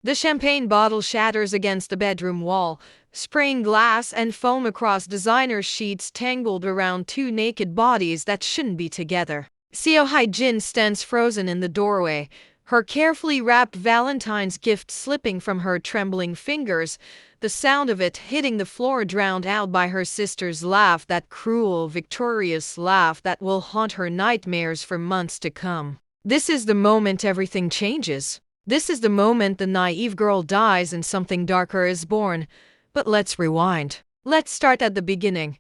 The champagne bottle shatters against the bedroom wall, spraying glass and foam across designer sheets tangled around two naked bodies that shouldn't be together. Seo Hae-jin stands frozen in the doorway, her carefully wrapped Valentine's gift slipping from her trembling fingers, the sound of it hitting the floor drowned out by her sister's laugh, that cruel, victorious laugh that will haunt her nightmares for months to come. This is the moment everything changes. This is the moment the naive girl dies and something darker is born. But let's rewind. Let's start at the beginning.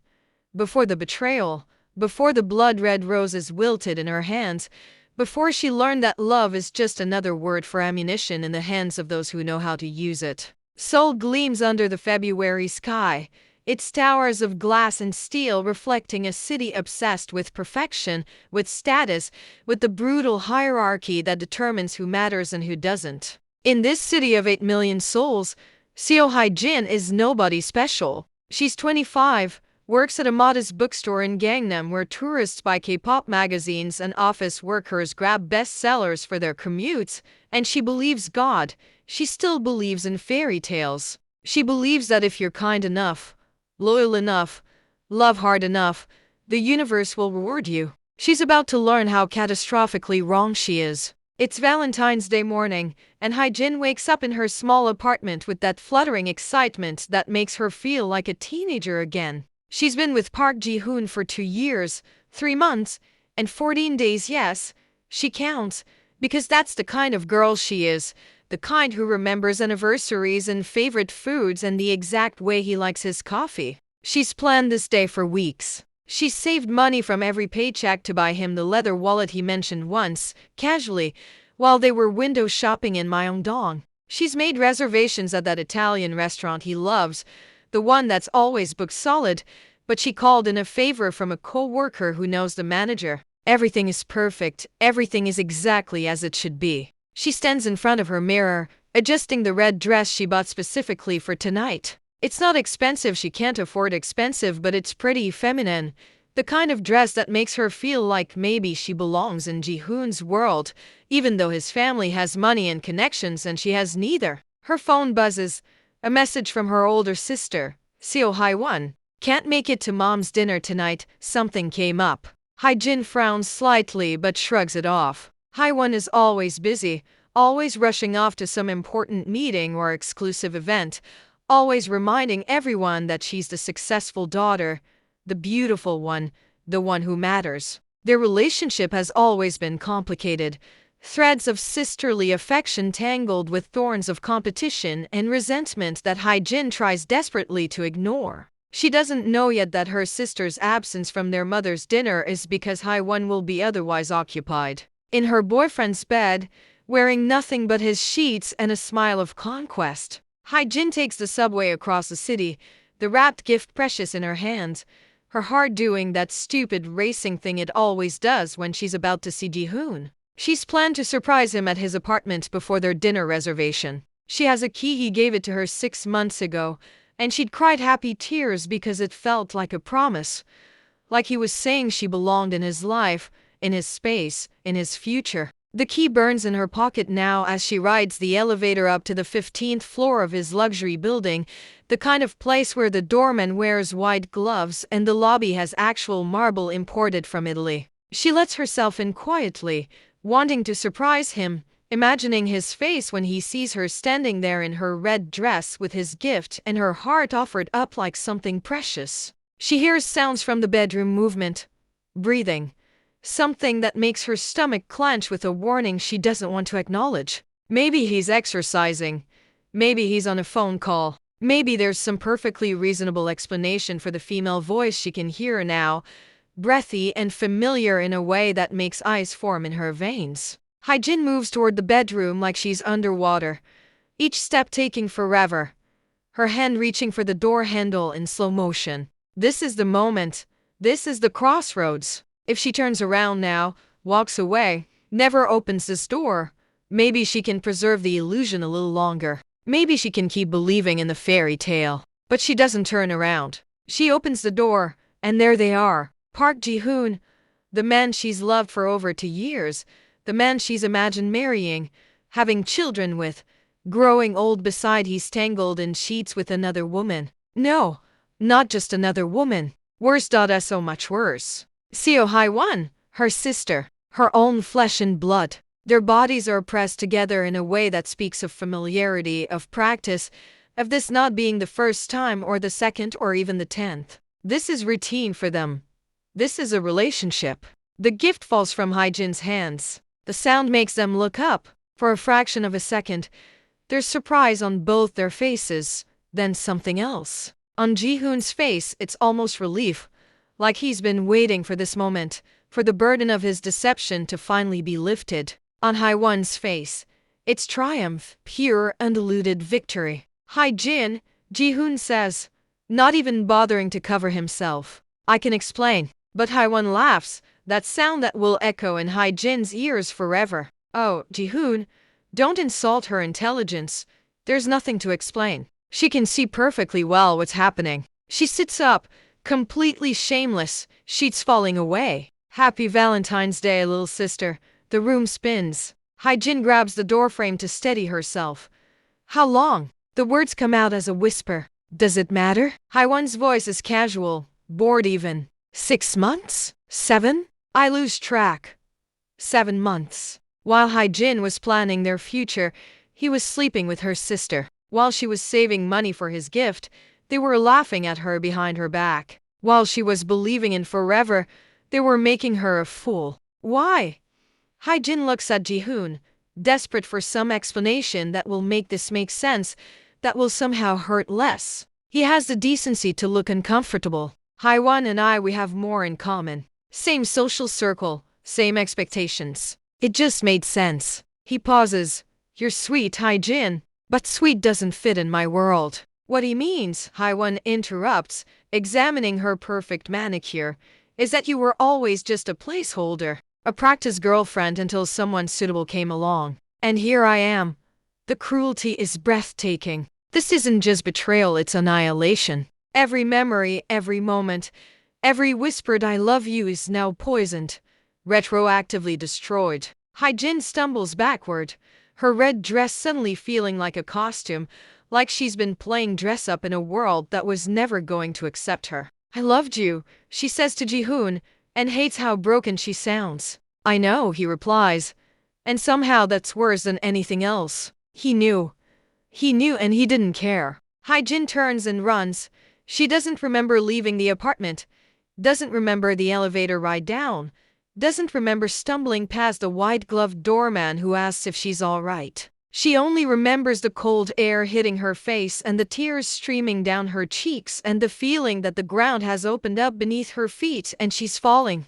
Before the betrayal, before the blood-red roses wilted in her hands, before she learned that love is just another word for ammunition in the hands of those who know how to use it. Seoul gleams under the February sky, its towers of glass and steel reflecting a city obsessed with perfection, with status, with the brutal hierarchy that determines who matters and who doesn't. In this city of 8 million souls, Seo Hae-jin is nobody special. She's 25, works at a modest bookstore in Gangnam where tourists buy K-pop magazines and office workers grab bestsellers for their commutes, and she believes God. She still believes in fairy tales. She believes that if you're kind enough, loyal enough, love hard enough, the universe will reward you. She's about to learn how catastrophically wrong she is. It's Valentine's Day morning, and Hae-jin wakes up in her small apartment with that fluttering excitement that makes her feel like a teenager again. She's been with Park Ji-hoon for 2 years, 3 months, and 14 days, yes, she counts, because that's the kind of girl she is, the kind who remembers anniversaries and favorite foods and the exact way he likes his coffee. She's planned this day for weeks. She's saved money from every paycheck to buy him the leather wallet he mentioned once, casually, while they were window shopping in Myeongdong. She's made reservations at that Italian restaurant he loves, the one that's always booked solid, but she called in a favor from a co-worker who knows the manager. Everything is perfect, everything is exactly as it should be. She stands in front of her mirror, adjusting the red dress she bought specifically for tonight. It's not expensive, she can't afford expensive, but it's pretty feminine. The kind of dress that makes her feel like maybe she belongs in Ji-hoon's world, even though his family has money and connections and she has neither. Her phone buzzes. A message from her older sister, Seo Hae-won. Can't make it to mom's dinner tonight, something came up. Hae-jin frowns slightly but shrugs it off. Hae-won is always busy, always rushing off to some important meeting or exclusive event, always reminding everyone that she's the successful daughter, the beautiful one, the one who matters. Their relationship has always been complicated, threads of sisterly affection tangled with thorns of competition and resentment that Hae-jin tries desperately to ignore. She doesn't know yet that her sister's absence from their mother's dinner is because Hae-won will be otherwise occupied in her boyfriend's bed, wearing nothing but his sheets and a smile of conquest. Hae-jin takes the subway across the city, the wrapped gift precious in her hands, her heart doing that stupid racing thing it always does when she's about to see Ji-hoon. She's planned to surprise him at his apartment before their dinner reservation. She has a key, he gave it to her 6 months ago, and she'd cried happy tears because it felt like a promise, like he was saying she belonged in his life, in his space, in his future. The key burns in her pocket now as she rides the elevator up to the 15th floor of his luxury building, the kind of place where the doorman wears white gloves and the lobby has actual marble imported from Italy. She lets herself in quietly, wanting to surprise him, imagining his face when he sees her standing there in her red dress with his gift and her heart offered up like something precious. She hears sounds from the bedroom, movement, breathing, something that makes her stomach clench with a warning she doesn't want to acknowledge. Maybe he's exercising. Maybe he's on a phone call. Maybe there's some perfectly reasonable explanation for the female voice she can hear now, breathy and familiar in a way that makes ice form in her veins. Hae-jin moves toward the bedroom like she's underwater, each step taking forever, her hand reaching for the door handle in slow motion. This is the moment. This is the crossroads. If she turns around now, walks away, never opens this door, maybe she can preserve the illusion a little longer. Maybe she can keep believing in the fairy tale. But she doesn't turn around. She opens the door, and there they are. Park Ji-hoon, the man she's loved for over 2 years, the man she's imagined marrying, having children with, growing old beside he's tangled in sheets with another woman. No, not just another woman. Worse. So much worse. Seo Hai-won, her sister, her own flesh and blood. Their bodies are pressed together in a way that speaks of familiarity, of practice, of this not being the first time or the second or even the 10th. This is routine for them. This is a relationship. The gift falls from Hae-jin's hands. The sound makes them look up. For a fraction of a second, there's surprise on both their faces, then something else. On Ji-hoon's face, it's almost relief, like he's been waiting for this moment, for the burden of his deception to finally be lifted. On Hae-won's face, it's triumph, pure, undiluted victory. Hae-jin, Ji-hoon says, not even bothering to cover himself. I can explain. But Hae-won laughs, that sound that will echo in Hae-jin's ears forever. Oh, Ji-hoon, don't insult her intelligence. There's nothing to explain. She can see perfectly well what's happening. She sits up, completely shameless, sheets falling away. Happy Valentine's Day, little sister. The room spins. Hae-jin grabs the doorframe to steady herself. How long? The words come out as a whisper. Does it matter? Hae-won's voice is casual, bored even. 6 months? 7? I lose track. 7 months. While Hae-jin was planning their future, he was sleeping with her sister. While she was saving money for his gift, they were laughing at her behind her back. While she was believing in forever, they were making her a fool. Why? Hae-jin looks at Ji-hoon, desperate for some explanation that will make this make sense, that will somehow hurt less. He has the decency to look uncomfortable. Hae-won and we have more in common. Same social circle, same expectations. It just made sense. He pauses. You're sweet, Hae-jin, but sweet doesn't fit in my world. What he means, Hae-won interrupts, examining her perfect manicure, is that you were always just a placeholder, a practice girlfriend until someone suitable came along. And here I am. The cruelty is breathtaking. This isn't just betrayal, it's annihilation. Every memory, every moment, every whispered I love you is now poisoned, retroactively destroyed. Hae-jin stumbles backward, her red dress suddenly feeling like a costume, like she's been playing dress-up in a world that was never going to accept her. I loved you, she says to Ji-hoon, and hates how broken she sounds. I know, he replies, and somehow that's worse than anything else. He knew, and he didn't care. Hae-jin turns and runs. She doesn't remember leaving the apartment, doesn't remember the elevator ride down, doesn't remember stumbling past the white-gloved doorman who asks if she's all right. She only remembers the cold air hitting her face and the tears streaming down her cheeks and the feeling that the ground has opened up beneath her feet and she's falling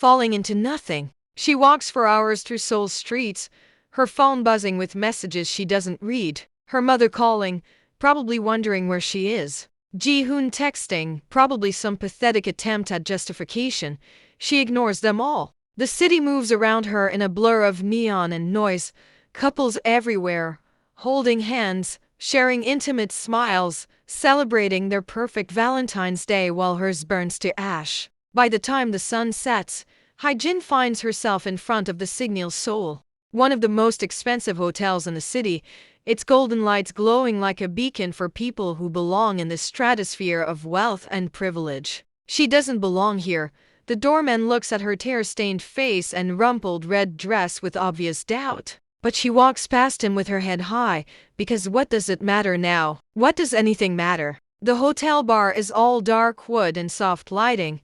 into nothing. She walks for hours through Seoul's streets, her phone buzzing with messages she doesn't read, her mother calling, probably wondering where she is. Ji-hoon texting, probably some pathetic attempt at justification. She ignores them all. The city moves around her in a blur of neon and noise, couples everywhere, holding hands, sharing intimate smiles, celebrating their perfect Valentine's Day while hers burns to ash. By the time the sun sets, Hae-jin finds herself in front of the Signal Seoul, one of the most expensive hotels in the city, its golden lights glowing like a beacon for people who belong in the stratosphere of wealth and privilege. She doesn't belong here. The doorman looks at her tear-stained face and rumpled red dress with obvious doubt. But she walks past him with her head high, because what does it matter now? What does anything matter? The hotel bar is all dark wood and soft lighting,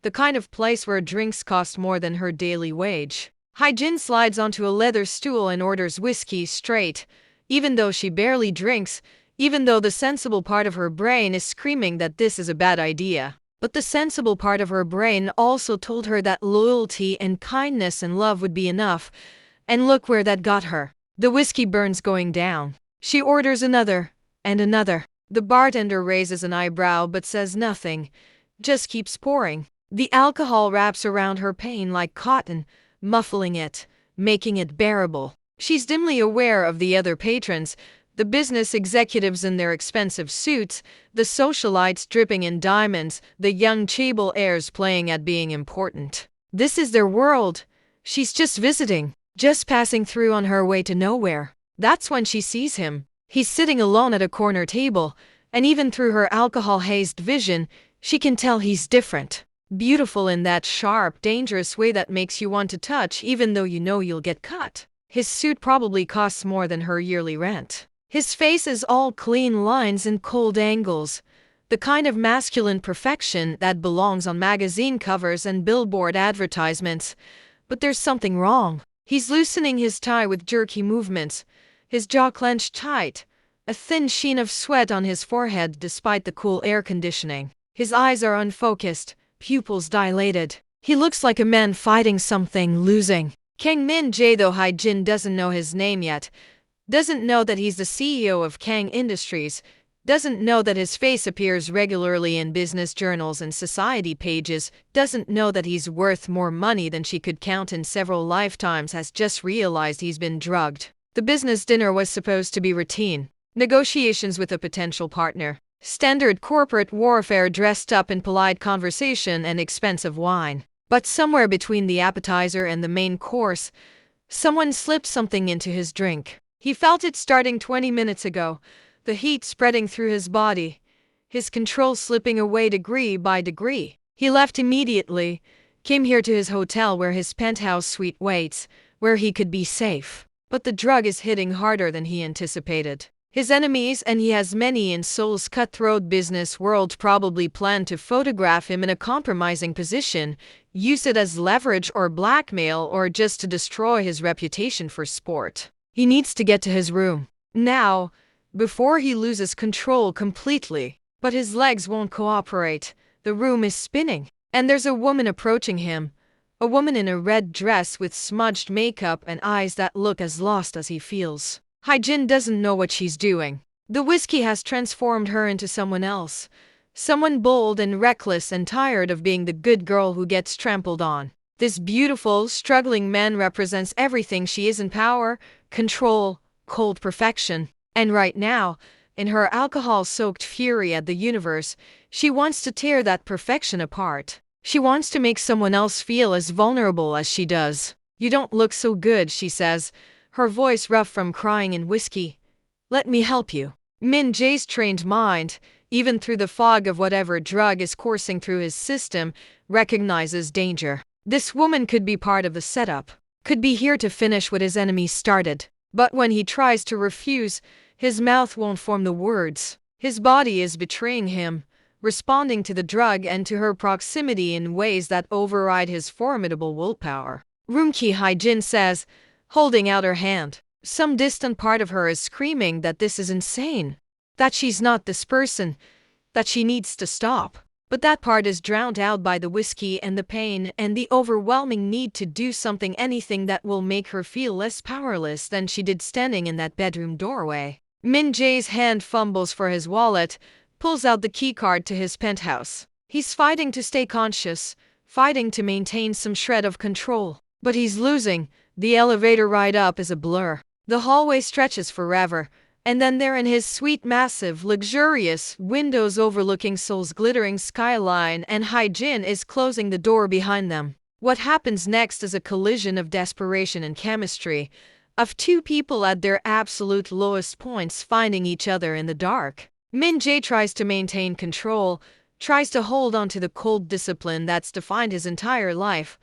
the kind of place where drinks cost more than her daily wage. Hae-jin slides onto a leather stool and orders whiskey straight, even though she barely drinks, even though the sensible part of her brain is screaming that this is a bad idea. But the sensible part of her brain also told her that loyalty and kindness and love would be enough, and look where that got her. The whiskey burns going down. She orders another, and another. The bartender raises an eyebrow but says nothing, just keeps pouring. The alcohol wraps around her pain like cotton, muffling it, making it bearable. She's dimly aware of the other patrons, the business executives in their expensive suits, the socialites dripping in diamonds, the young chaebol heirs playing at being important. This is their world. She's just visiting, just passing through on her way to nowhere. That's when she sees him. He's sitting alone at a corner table, and even through her alcohol-hazed vision, she can tell he's different. Beautiful in that sharp, dangerous way that makes you want to touch even though you know you'll get cut. His suit probably costs more than her yearly rent. His face is all clean lines and cold angles, the kind of masculine perfection that belongs on magazine covers and billboard advertisements. But there's something wrong. He's loosening his tie with jerky movements, his jaw clenched tight, a thin sheen of sweat on his forehead despite the cool air conditioning. His eyes are unfocused, pupils dilated. He looks like a man fighting something, losing. Kang Min-jae, though Hae-jin doesn't know his name yet, doesn't know that he's the CEO of Kang Industries, doesn't know that his face appears regularly in business journals and society pages, doesn't know that he's worth more money than she could count in several lifetimes, has just realized he's been drugged. The business dinner was supposed to be routine. Negotiations with a potential partner. Standard corporate warfare dressed up in polite conversation and expensive wine. But somewhere between the appetizer and the main course, someone slipped something into his drink. He felt it starting 20 minutes ago, the heat spreading through his body, his control slipping away degree by degree. He left immediately, came here to his hotel where his penthouse suite waits, where he could be safe. But the drug is hitting harder than he anticipated. His enemies, and he has many in Seoul's cutthroat business world, probably plan to photograph him in a compromising position, use it as leverage or blackmail, or just to destroy his reputation for sport. He needs to get to his room now, before he loses control completely. But his legs won't cooperate. The room is spinning, and there's a woman approaching him. A woman in a red dress with smudged makeup and eyes that look as lost as he feels. Hae-jin doesn't know what she's doing. The whiskey has transformed her into someone else. Someone bold and reckless and tired of being the good girl who gets trampled on. This beautiful, struggling man represents everything she is in: power, control, cold perfection. And right now, in her alcohol-soaked fury at the universe, she wants to tear that perfection apart. She wants to make someone else feel as vulnerable as she does. "You don't look so good," she says, her voice rough from crying and whiskey. "Let me help you." Min-jae's trained mind, even through the fog of whatever drug is coursing through his system, recognizes danger. This woman could be part of the setup, could be here to finish what his enemy started. But when he tries to refuse, his mouth won't form the words. His body is betraying him, responding to the drug and to her proximity in ways that override his formidable willpower. "Roomki," Hae-jin says, holding out her hand. Some distant part of her is screaming that this is insane, that she's not this person, that she needs to stop. But that part is drowned out by the whiskey and the pain and the overwhelming need to do something, anything that will make her feel less powerless than she did standing in that bedroom doorway. Min-jae's hand fumbles for his wallet, pulls out the keycard to his penthouse. He's fighting to stay conscious, fighting to maintain some shred of control. But he's losing. The elevator ride up is a blur. The hallway stretches forever, and then they're in his suite, massive, luxurious, windows overlooking Seoul's glittering skyline, and Hae-jin is closing the door behind them. What happens next is a collision of desperation and chemistry, of two people at their absolute lowest points finding each other in the dark. Min-jae tries to maintain control, tries to hold on to the cold discipline that's defined his entire life,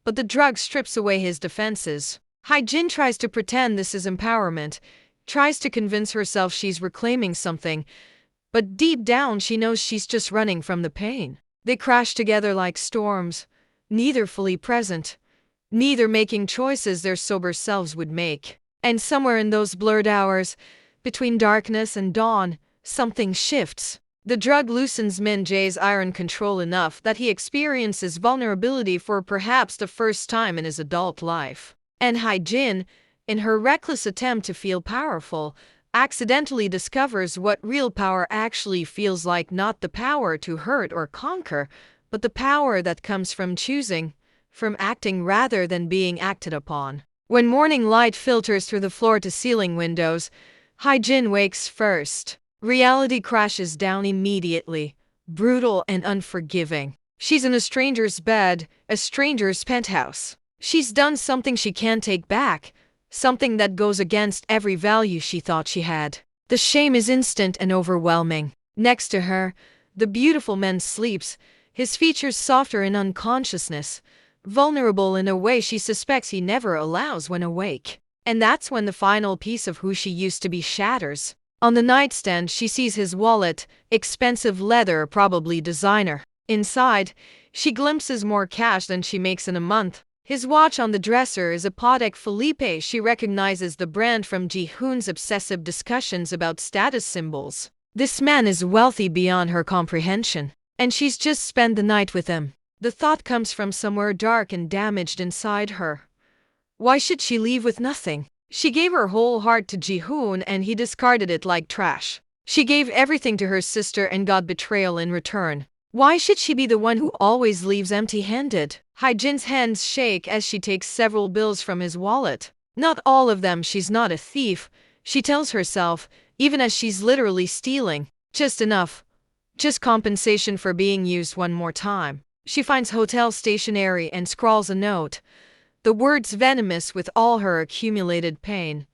but the drug strips away his defenses. Hae-jin tries to pretend this is empowerment, tries to convince herself she's reclaiming something, but deep down she knows she's just running from the pain. They crash together like storms, neither fully present, neither making choices their sober selves would make. And somewhere in those blurred hours, between darkness and dawn, something shifts. The drug loosens Min-jae's iron control enough that he experiences vulnerability for perhaps the first time in his adult life. And Hae-jin, in her reckless attempt to feel powerful, accidentally discovers what real power actually feels like: not the power to hurt or conquer, but the power that comes from choosing, from acting rather than being acted upon. When morning light filters through the floor-to-ceiling windows, Hae-jin wakes first. Reality crashes down immediately, brutal and unforgiving. She's in a stranger's bed, a stranger's penthouse. She's done something she can't take back, something that goes against every value she thought she had. The shame is instant and overwhelming. Next to her, the beautiful man sleeps, his features softer in unconsciousness, vulnerable in a way she suspects he never allows when awake. And that's when the final piece of who she used to be shatters. On the nightstand, she sees his wallet, expensive leather, probably designer. Inside, she glimpses more cash than she makes in a month. His watch on the dresser is a Patek Philippe. She recognizes the brand from Ji-hoon's obsessive discussions about status symbols. This man is wealthy beyond her comprehension, and she's just spent the night with him. The thought comes from somewhere dark and damaged inside her. Why should she leave with nothing? She gave her whole heart to Ji-hoon and he discarded it like trash. She gave everything to her sister and got betrayal in return. Why should she be the one who always leaves empty-handed? Hae-jin's hands shake as she takes several bills from his wallet. Not all of them. She's not a thief, she tells herself, even as she's literally stealing. Just enough. Just compensation for being used one more time. She finds hotel stationery and scrawls a note. The words venomous with all her accumulated pain.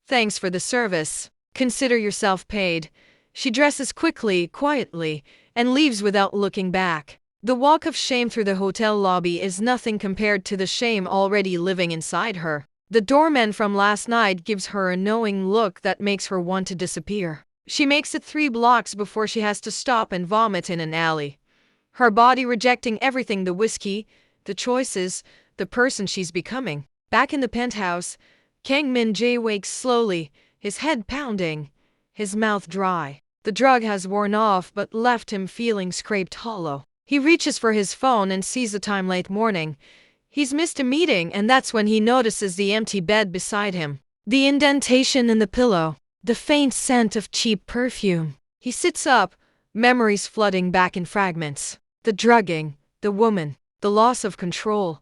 Thanks for the service. Consider yourself paid. She dresses quickly, quietly, and leaves without looking back. The walk of shame through the hotel lobby is nothing compared to the shame already living inside her. The doorman from last night gives her a knowing look that makes her want to disappear. She makes it 3 blocks before she has to stop and vomit in an alley. Her body rejecting everything, the whiskey, the choices, the person she's becoming. Back in the penthouse, Kang Min-jae wakes slowly, his head pounding, his mouth dry. The drug has worn off but left him feeling scraped hollow. He reaches for his phone and sees the time, late morning. He's missed a meeting, and that's when he notices the empty bed beside him. The indentation in the pillow. The faint scent of cheap perfume. He sits up, memories flooding back in fragments. The drugging, the woman, the loss of control.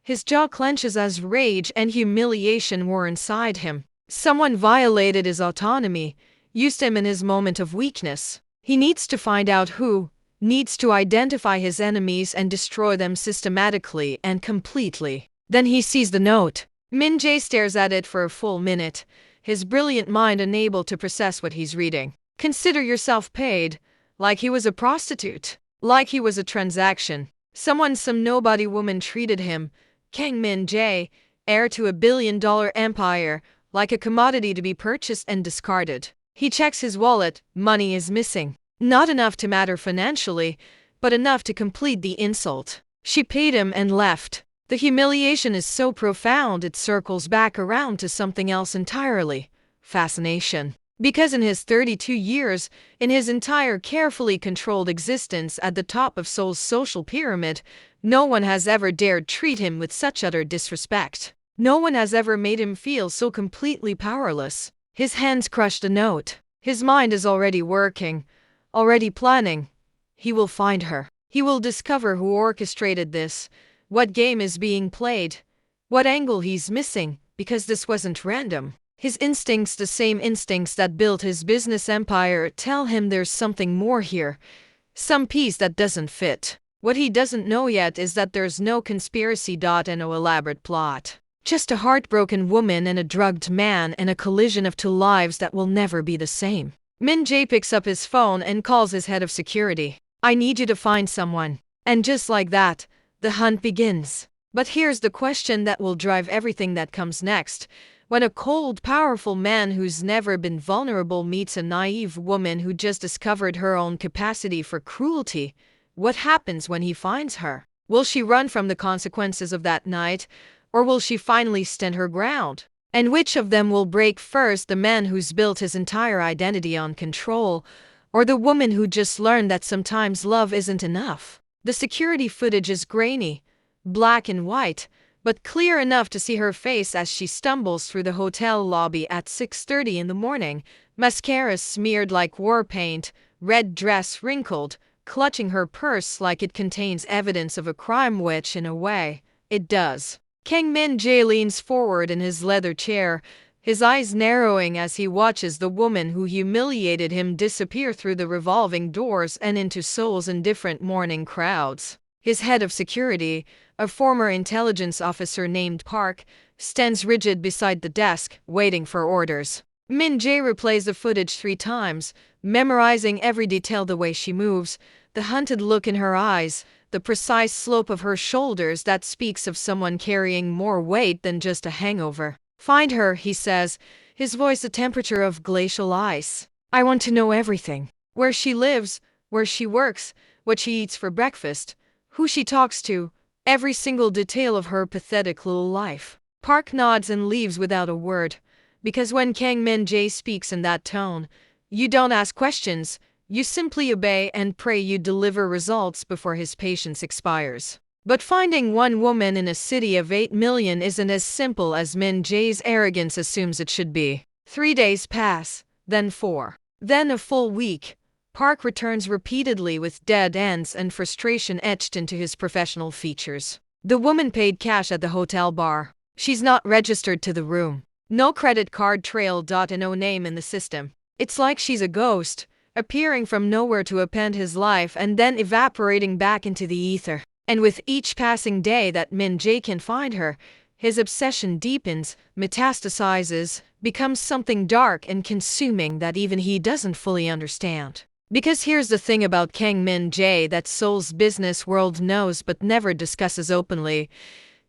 His jaw clenches as rage and humiliation war inside him. Someone violated his autonomy, used him in his moment of weakness. He needs to find out who, needs to identify his enemies and destroy them systematically and completely. Then he sees the note. Min-jae stares at it for a full minute, his brilliant mind unable to process what he's reading. Consider yourself paid, like he was a prostitute, like he was a transaction. Some nobody woman treated him, Kang Min-jae, heir to a billion-dollar empire, like a commodity to be purchased and discarded. He checks his wallet, money is missing. Not enough to matter financially, but enough to complete the insult. She paid him and left. The humiliation is so profound it circles back around to something else entirely. Fascination. Because in his 32 years, in his entire carefully controlled existence at the top of Seoul's social pyramid, no one has ever dared treat him with such utter disrespect. No one has ever made him feel so completely powerless. His hands crushed a note. His mind is already working, already planning. He will find her. He will discover who orchestrated this, what game is being played, what angle he's missing, because this wasn't random. His instincts, the same instincts that built his business empire, tell him there's something more here, some piece that doesn't fit. What he doesn't know yet is that there's no conspiracy and no elaborate plot. Just a heartbroken woman and a drugged man and a collision of 2 lives that will never be the same. Min-jae picks up his phone and calls his head of security. I need you to find someone. And just like that, the hunt begins. But here's the question that will drive everything that comes next. When a cold, powerful man who's never been vulnerable meets a naive woman who just discovered her own capacity for cruelty, what happens when he finds her? Will she run from the consequences of that night, or will she finally stand her ground? And which of them will break first, the man who's built his entire identity on control, or the woman who just learned that sometimes love isn't enough? The security footage is grainy, black and white, but clear enough to see her face as she stumbles through the hotel lobby at 6:30 in the morning, mascara smeared like war paint, red dress wrinkled, clutching her purse like it contains evidence of a crime, which, in a way, it does. Kang Min-jae leans forward in his leather chair, his eyes narrowing as he watches the woman who humiliated him disappear through the revolving doors and into Seoul's indifferent morning crowds. His head of security, a former intelligence officer named Park, stands rigid beside the desk, waiting for orders. Min-jae replays the footage 3 times, memorizing every detail: the way she moves, the hunted look in her eyes, the precise slope of her shoulders that speaks of someone carrying more weight than just a hangover. "Find her," he says, his voice the temperature of glacial ice. "I want to know everything. Where she lives, where she works, what she eats for breakfast, who she talks to, every single detail of her pathetic little life." Park nods and leaves without a word, because when Kang Min-jae speaks in that tone, you don't ask questions, you simply obey and pray you deliver results before his patience expires. But finding one woman in a city of 8 million isn't as simple as Min-jae's arrogance assumes it should be. 3 days pass, then 4. Then a full week. Park returns repeatedly with dead ends and frustration etched into his professional features. The woman paid cash at the hotel bar. She's not registered to the room. No credit card trail. No name in the system. It's like she's a ghost, appearing from nowhere to append his life and then evaporating back into the ether. And with each passing day that Min-jae can find her, his obsession deepens, metastasizes, becomes something dark and consuming that even he doesn't fully understand. Because here's the thing about Kang Min-jae that Seoul's business world knows but never discusses openly.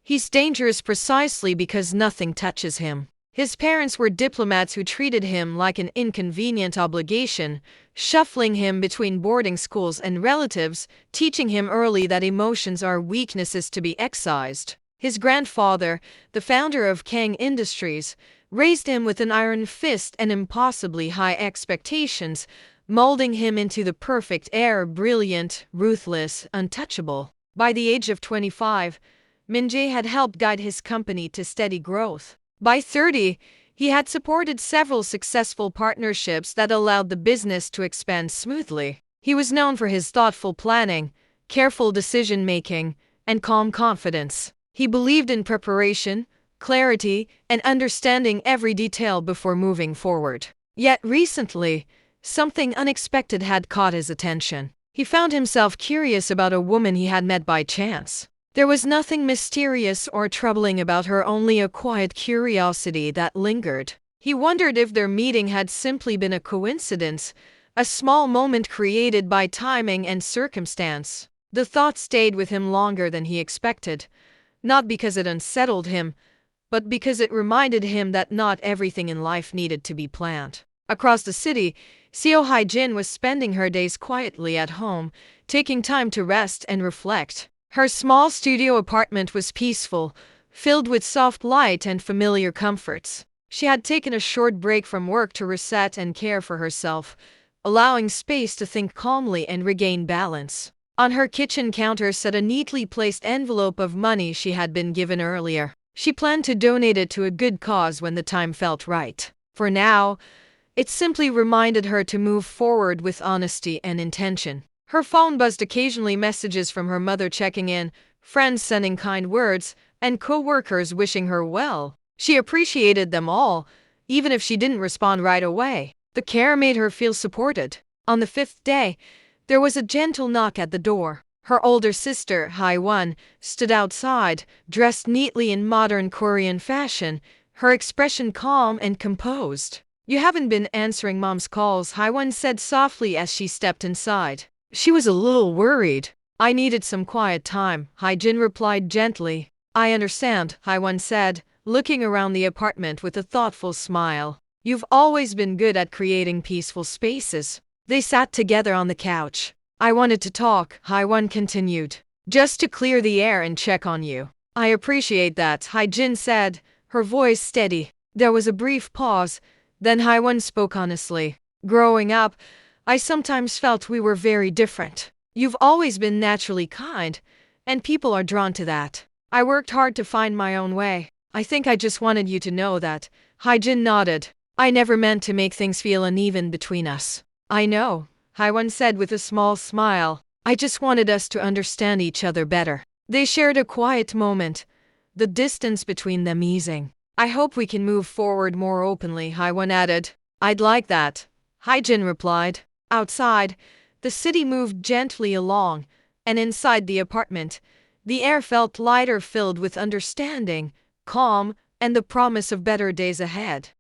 He's dangerous precisely because nothing touches him. His parents were diplomats who treated him like an inconvenient obligation, shuffling him between boarding schools and relatives, teaching him early that emotions are weaknesses to be excised. His grandfather, the founder of Kang Industries, raised him with an iron fist and impossibly high expectations, molding him into the perfect heir: brilliant, ruthless, untouchable. By the age of 25, Min-jae had helped guide his company to steady growth. By 30, he had supported several successful partnerships that allowed the business to expand smoothly. He was known for his thoughtful planning, careful decision-making, and calm confidence. He believed in preparation, clarity, and understanding every detail before moving forward. Yet recently, something unexpected had caught his attention. He found himself curious about a woman he had met by chance. There was nothing mysterious or troubling about her, only a quiet curiosity that lingered. He wondered if their meeting had simply been a coincidence, a small moment created by timing and circumstance. The thought stayed with him longer than he expected, not because it unsettled him, but because it reminded him that not everything in life needed to be planned. Across the city, Seo Hae-jin was spending her days quietly at home, taking time to rest and reflect. Her small studio apartment was peaceful, filled with soft light and familiar comforts. She had taken a short break from work to reset and care for herself, allowing space to think calmly and regain balance. On her kitchen counter sat a neatly placed envelope of money she had been given earlier. She planned to donate it to a good cause when the time felt right. For now, it simply reminded her to move forward with honesty and intention. Her phone buzzed occasionally, messages from her mother checking in, friends sending kind words, and co-workers wishing her well. She appreciated them all, even if she didn't respond right away. The care made her feel supported. On the 5th day, there was a gentle knock at the door. Her older sister, Hae-won, stood outside, dressed neatly in modern Korean fashion, her expression calm and composed. "You haven't been answering Mom's calls," Hae-won said softly as she stepped inside. She was a little worried. "I needed some quiet time," Hae-jin replied gently. "I understand," Hae-won said, looking around the apartment with a thoughtful smile. "You've always been good at creating peaceful spaces." They sat together on the couch. "I wanted to talk," Hae-won continued, "just to clear the air and check on you." "I appreciate that," Hae-jin said, her voice steady. There was a brief pause, then Hae-won spoke honestly. "Growing up, I sometimes felt we were very different. You've always been naturally kind, and people are drawn to that. I worked hard to find my own way. I think I just wanted you to know that." Hae-jin nodded. "I never meant to make things feel uneven between us." "I know," Hae-won said with a small smile. "I just wanted us to understand each other better." They shared a quiet moment, the distance between them easing. "I hope we can move forward more openly," Hae-won added. "I'd like that," Hae-jin replied. Outside, the city moved gently along, and inside the apartment, The air felt lighter, filled with understanding, calm, and the promise of better days ahead.